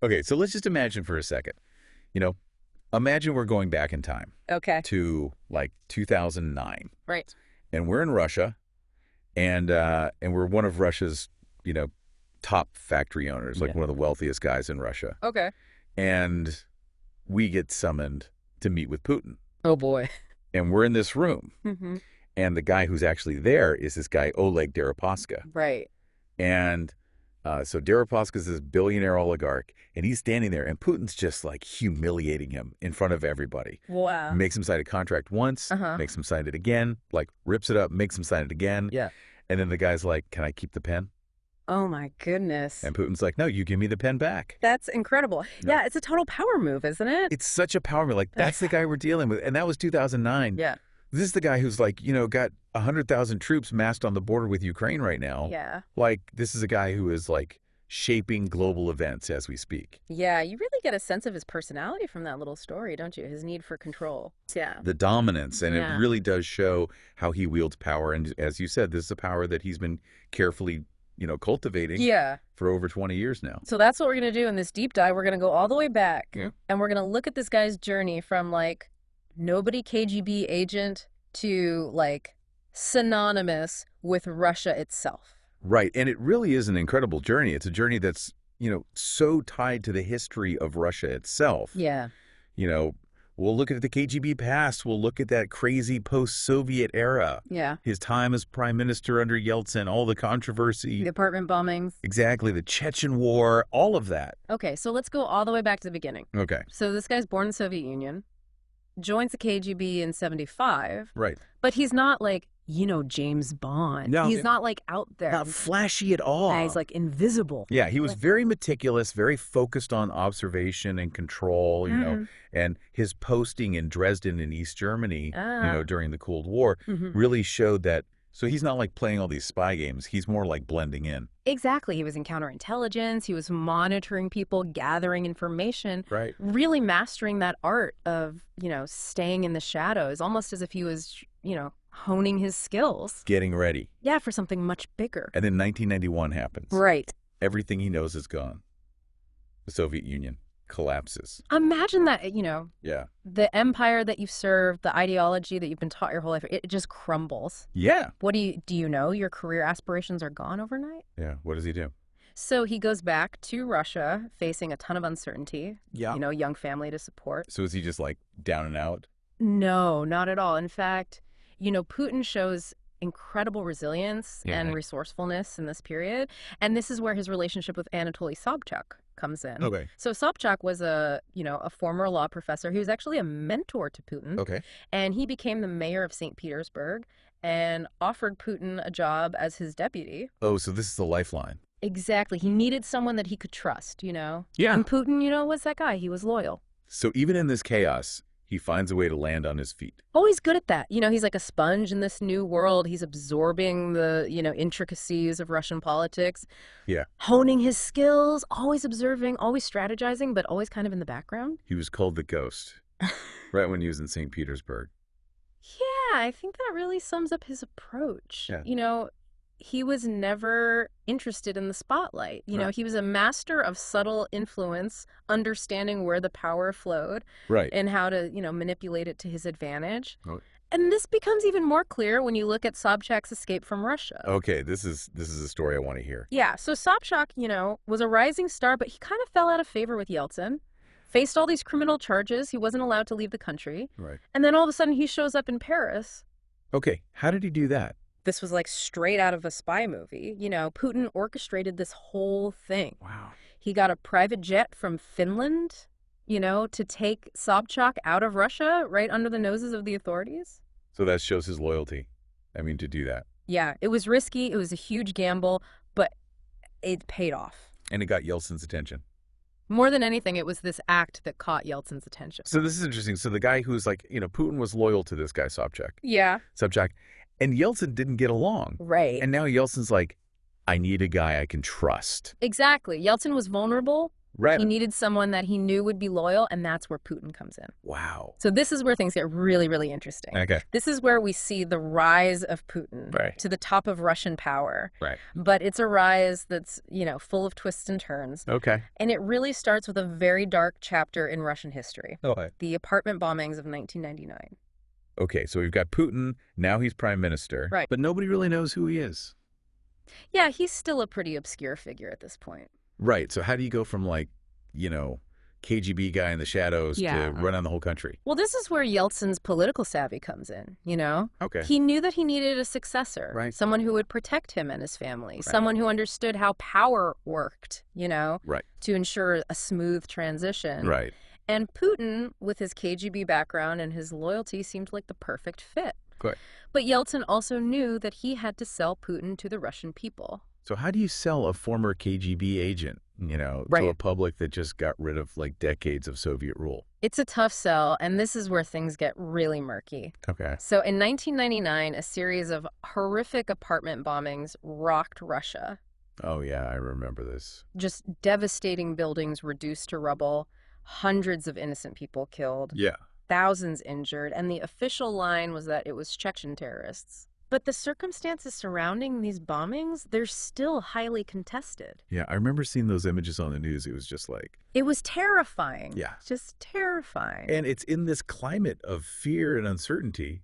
Okay, so let's just imagine for a second. You know, imagine we're going back in time Okay. to like 2009, Right. and we're in Russia, and we're one of Russia's, you know, top factory owners, like Yeah. one of the wealthiest guys in Russia. Okay. And we get summoned to meet with Putin. Oh, boy. And we're in this room. Mm-hmm. And the guy who's actually there is this guy, Oleg Deripaska. Right. And so Deripaska's this billionaire oligarch, and he's standing there, and Putin's just like humiliating him in front of everybody. Wow. Makes him sign a contract once, makes him sign it again, like rips it up, makes him sign it again. Yeah. And then the guy's like, "Can I keep the pen?" Oh, my goodness. And Putin's like, "No, you give me the pen back." That's incredible. Yeah. Yeah, it's a total power move, isn't it? It's such a power move. Like, that's the guy we're dealing with. And that was 2009. Yeah. This is the guy who's like, got 100,000 troops massed on the border with Ukraine right now. Yeah. Like, this is a guy who is like shaping global events as we speak. Yeah, you really get a sense of his personality from that little story, don't you? His need for control. Yeah. The dominance, and Yeah. it really does show how he wields power. And as you said, this is a power that he's been carefully, cultivating Yeah. for over 20 years now. So that's what we're going to do in this deep dive. We're going to go all the way back. Yeah. And we're going to look at this guy's journey from like nobody KGB agent to like synonymous with Russia itself. Right. And it really is an incredible journey. It's a journey that's, so tied to the history of Russia itself. Yeah. We'll look at the KGB past. We'll look at that crazy post-Soviet era. Yeah. His time as prime minister under Yeltsin, all the controversy. The apartment bombings. Exactly. The Chechen War, all of that. Okay, so let's go all the way back to the beginning. Okay. So this guy's born in the Soviet Union, joins the KGB in 75, Right. but he's not like, James Bond. No. He's not like out there. Not flashy at all. He's like invisible. Yeah, he was very meticulous, very focused on observation and control, and his posting in Dresden in East Germany, during the Cold War really showed that. So he's not like playing all these spy games. He's more like blending in. Exactly. He was in counterintelligence. He was monitoring people, gathering information. Right. Really mastering that art of, staying in the shadows, almost as if he was, honing his skills. Getting ready. Yeah, for something much bigger. And then 1991 happens. Right. Everything he knows is gone. The Soviet Union collapses. Imagine that, Yeah. the empire that you've served, the ideology that you've been taught your whole life, it just crumbles. Yeah. What do you know? Your career aspirations are gone overnight? Yeah. What does he do? So he goes back to Russia facing a ton of uncertainty. Yeah. Young family to support. So is he just like down and out? No, not at all. In fact, Putin shows incredible resilience and resourcefulness in this period. And this is where his relationship with Anatoly Sobchak comes in. Okay. So Sobchak was a former law professor. He was actually a mentor to Putin. Okay. And he became the mayor of St. Petersburg and offered Putin a job as his deputy. Oh, so this is the lifeline. Exactly. He needed someone that he could trust, Yeah. And Putin, was that guy. He was loyal. So even in this chaos, he finds a way to land on his feet. Oh, he's good at that. He's like a sponge in this new world. He's absorbing the, intricacies of Russian politics. Yeah. Honing his skills, always observing, always strategizing, but always kind of in the background. He was called the Ghost right when he was in St. Petersburg. Yeah, I think that really sums up his approach. Yeah. He was never interested in the spotlight. Right. He was a master of subtle influence, understanding where the power flowed. Right. And how to, manipulate it to his advantage. Oh. And this becomes even more clear when you look at Sobchak's escape from Russia. Okay, this is a story I want to hear. Yeah, so Sobchak, was a rising star, but he kind of fell out of favor with Yeltsin. Faced all these criminal charges. He wasn't allowed to leave the country. Right. And then all of a sudden he shows up in Paris. Okay, how did he do that? This was like straight out of a spy movie. Putin orchestrated this whole thing. Wow. He got a private jet from Finland, to take Sobchak out of Russia right under the noses of the authorities. So that shows his loyalty. To do that. Yeah, it was risky. It was a huge gamble, but it paid off. And it got Yeltsin's attention. More than anything, it was this act that caught Yeltsin's attention. So this is interesting. So the guy who's like, Putin was loyal to this guy, Sobchak. Yeah. Sobchak. And Yeltsin didn't get along. Right. And now Yeltsin's like, I need a guy I can trust. Exactly. Yeltsin was vulnerable, Right. He needed someone that he knew would be loyal, and that's where Putin comes in. Wow. So this is where things get really, really interesting. Okay. This is where we see the rise of Putin Right. to the top of Russian power. Right. But it's a rise that's, full of twists and turns. Okay. And it really starts with a very dark chapter in Russian history. Okay. The apartment bombings of 1999. Okay, so we've got Putin, now he's prime minister. Right. But nobody really knows who he is. Yeah, he's still a pretty obscure figure at this point. Right, so how do you go from KGB guy in the shadows to run on the whole country? Well, this is where Yeltsin's political savvy comes in, Okay. He knew that he needed a successor, Right. Someone who would protect him and his family, someone who understood how power worked, Right. to ensure a smooth transition. Right. And Putin, with his KGB background and his loyalty, seemed like the perfect fit. Good. But Yeltsin also knew that he had to sell Putin to the Russian people. So how do you sell a former KGB agent, to a public that just got rid of decades of Soviet rule? It's a tough sell, and this is where things get really murky. Okay. So in 1999, a series of horrific apartment bombings rocked Russia. Oh, yeah, I remember this. Just devastating buildings reduced to rubble, hundreds of innocent people killed, Yeah. thousands injured, and the official line was that it was Chechen terrorists. But the circumstances surrounding these bombings, they're still highly contested. Yeah, I remember seeing those images on the news. It was just It was terrifying. Yeah. Just terrifying. And it's in this climate of fear and uncertainty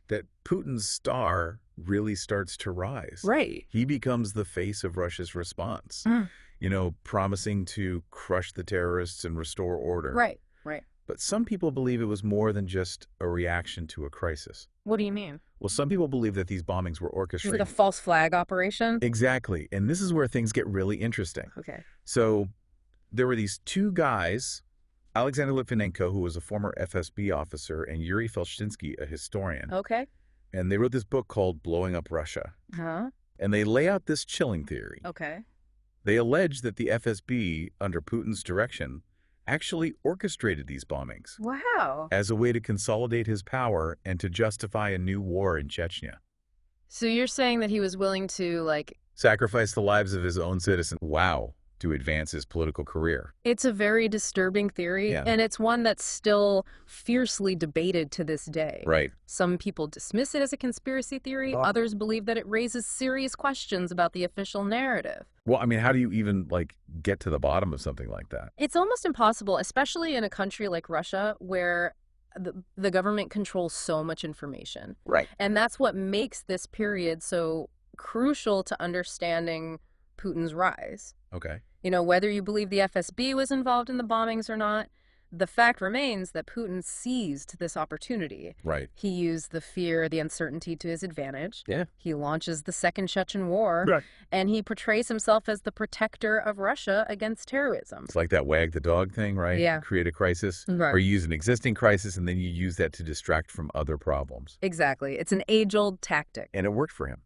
that Putin's star really starts to rise. Right. He becomes the face of Russia's response, promising to crush the terrorists and restore order. Right. But some people believe it was more than just a reaction to a crisis. What do you mean? Well, some people believe that these bombings were orchestrated. Like a false flag operation? Exactly. And this is where things get really interesting. Okay. So there were these two guys, Alexander Litvinenko, who was a former FSB officer, and Yuri Felshtinsky, a historian. Okay. And they wrote this book called Blowing Up Russia. Huh? And they lay out this chilling theory. Okay. They allege that the FSB, under Putin's direction, actually orchestrated these bombings. Wow. As a way to consolidate his power and to justify a new war in Chechnya. So you're saying that he was willing to, sacrifice the lives of his own citizens. Wow. To advance his political career. It's a very disturbing theory, and it's one that's still fiercely debated to this day. Right. Some people dismiss it as a conspiracy theory. Others believe that it raises serious questions about the official narrative. Well, I mean, how do you even, get to the bottom of something like that? It's almost impossible, especially in a country like Russia, where the government controls so much information. Right. And that's what makes this period so crucial to understanding Putin's rise. Okay. Whether you believe the FSB was involved in the bombings or not, the fact remains that Putin seized this opportunity. Right. He used the fear, the uncertainty to his advantage. Yeah. He launches the Second Chechen War. Right. And he portrays himself as the protector of Russia against terrorism. It's like that wag the dog thing, right? Yeah. Create a crisis. Right. Or you use an existing crisis and then you use that to distract from other problems. Exactly. It's an age-old tactic. And it worked for him.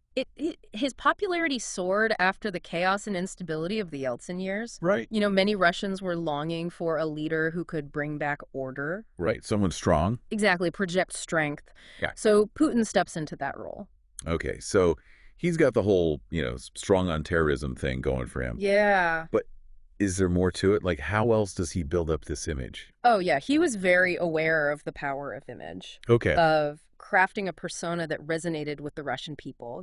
His popularity soared after the chaos and instability of the Yeltsin years. Right. Many Russians were longing for a leader who could bring back order. Right. Someone strong. Exactly. Project strength. Yeah. So Putin steps into that role. Okay. So he's got the whole, strong on terrorism thing going for him. Yeah. But is there more to it? How else does he build up this image? Oh, yeah. He was very aware of the power of image. Okay. Of crafting a persona that resonated with the Russian people,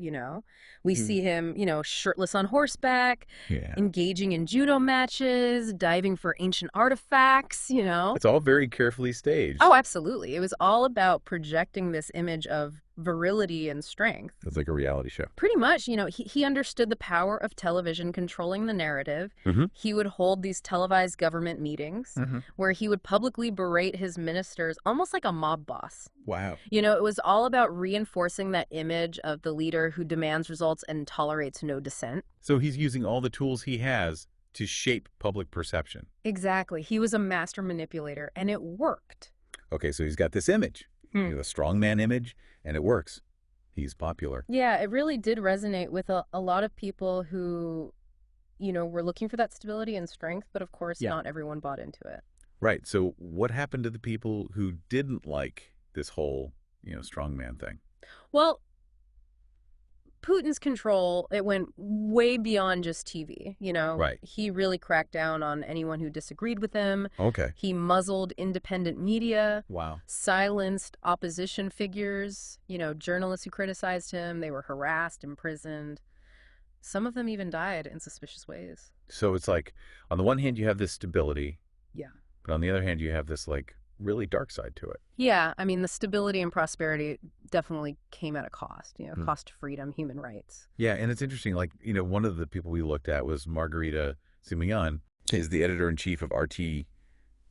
We see him, shirtless on horseback, engaging in judo matches, diving for ancient artifacts, It's all very carefully staged. Oh, absolutely. It was all about projecting this image of virility and strength. It's like a reality show. Pretty much, he understood the power of television controlling the narrative. Mm-hmm. He would hold these televised government meetings where he would publicly berate his ministers, almost like a mob boss. Wow. It was all about reinforcing that image of the leader who demands results and tolerates no dissent. So he's using all the tools he has to shape public perception. Exactly. He was a master manipulator, and it worked. Okay, so he's got this image, the strongman image, and it works. He's popular. Yeah, it really did resonate with a lot of people who, were looking for that stability and strength, but of course not everyone bought into it. Right. So what happened to the people who didn't like this whole, strongman thing? Well, Putin's control, it went way beyond just TV, you know? Right. He really cracked down on anyone who disagreed with him. Okay. He muzzled independent media. Wow. Silenced opposition figures, you know, journalists who criticized him. They were harassed, imprisoned. Some of them even died in suspicious ways. So it's like, on the one hand, you have this stability. Yeah. But on the other hand, you have this, like, really dark side to it. Yeah, I mean, the stability and prosperity definitely came at a cost, you know, cost to freedom, human rights. Yeah, and it's interesting, like, you know, one of the people we looked at was Margarita Simeon, is the editor-in-chief of RT, you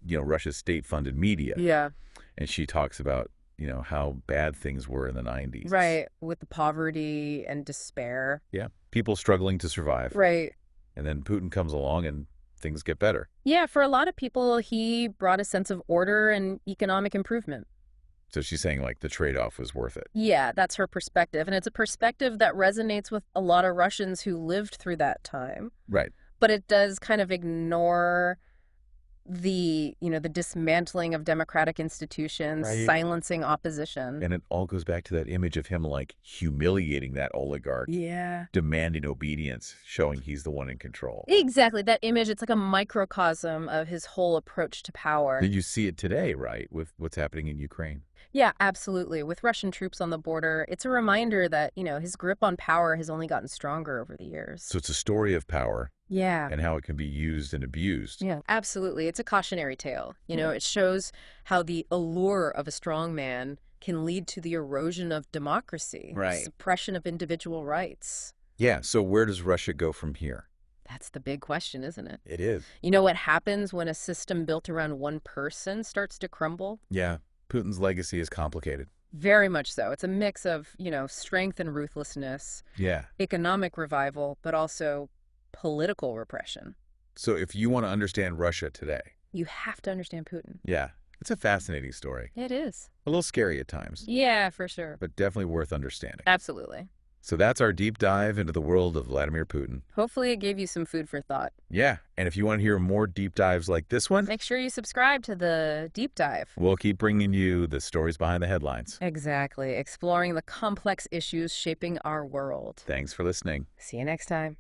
know, Russia's state-funded media. Yeah. And she talks about, you know, how bad things were in the 90s. Right, with the poverty and despair. Yeah, people struggling to survive. Right. And then Putin comes along and things get better. Yeah, for a lot of people, he brought a sense of order and economic improvement. So she's saying, like, the trade-off was worth it. Yeah, that's her perspective. And it's a perspective that resonates with a lot of Russians who lived through that time. Right. But it does kind of ignore the, you know, the dismantling of democratic institutions, Right. silencing opposition. And it all goes back to that image of him, like, humiliating that oligarch. Yeah. Demanding obedience, showing he's the one in control. Exactly. That image, it's like a microcosm of his whole approach to power. And you see it today, right, with what's happening in Ukraine. Yeah, absolutely. With Russian troops on the border, it's a reminder that, you know, his grip on power has only gotten stronger over the years. So it's a story of power. Yeah. And how it can be used and abused. Yeah, absolutely. It's a cautionary tale. You know, it shows how the allure of a strong man can lead to the erosion of democracy, Right. suppression of individual rights. Yeah, so where does Russia go from here? That's the big question, isn't it? It is. You know what happens when a system built around one person starts to crumble? Yeah, Putin's legacy is complicated. Very much so. It's a mix of, you know, strength and ruthlessness, Yeah. economic revival, but also political repression. So if you want to understand Russia today, You have to understand Putin. yeah, it's a fascinating story. It is. A little scary at times, Yeah, for sure. but definitely worth understanding. Absolutely. So that's our deep dive into the world of Vladimir Putin. Hopefully it gave you some food for thought. Yeah, and if you want to hear more deep dives like this one, Make sure you subscribe to the Deep Dive. we'll keep bringing you the stories behind the headlines. Exactly. Exploring the complex issues shaping our world. Thanks for listening. See you next time.